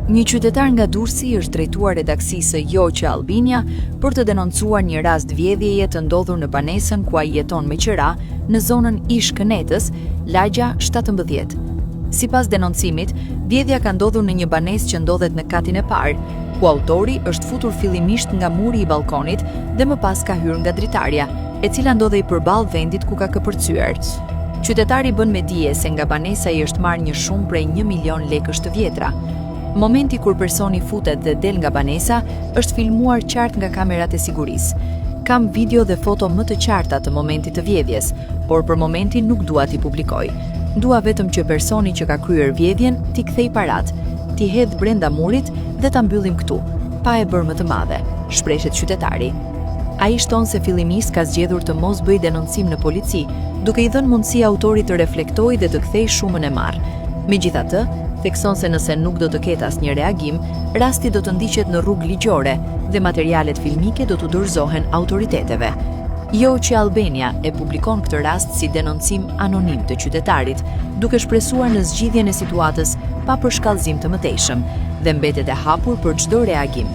Një qytetar nga Durrësi është drejtuar redaksisë Joqe Albania për të denoncuar një rast vjedhjeje të ndodhur në banesën ku ai jeton me qira në zonën Ish Kënetës, lagja 17. Sipas denoncimit, vjedhja ka ndodhur në një banesë që ndodhet në katin e parë, ku autori është futur fillimisht nga muri i balkonit dhe më pas ka hyrë nga dritarja, e cila ndodhej përballë vendit ku ka këpërcyer. Qytetari bën me dije se nga banesa i është marrë një shumë prej 1 milion lekësh të vjetra. Momenti kur personi futet dhe del nga banesa është filmuar qartë nga kamerat e sigurisë. Kam video dhe foto më të qarta të momentit të vjedhjes, por për momentin nuk dua t'i publikoj. Dua vetëm që personi që ka kryer vjedhjen t'i kthej parat, t'i hedh brenda murit dhe ta mbyllim këtu, pa e bërë më të madhe, shpreshet qytetari. Ai shton se fillimisht ka zgjedhur të mos bëjë denoncim në polici, duke i dhënë mundësi autorit të reflektojë dhe të kthejë shumën e marrë. Megjithatë, thekson se nëse nuk do të ketë asnjë reagim, rasti do të ndiqet në rrugë ligjore dhe materialet filmike do të dorëzohen autoriteteve. Joqe Albania e publikon këtë rast si denoncim anonim të qytetarit, duke shpresuar në zgjidhjen e situatës pa përshkallëzim të mëtejshëm dhe mbetet e hapur për çdo reagim.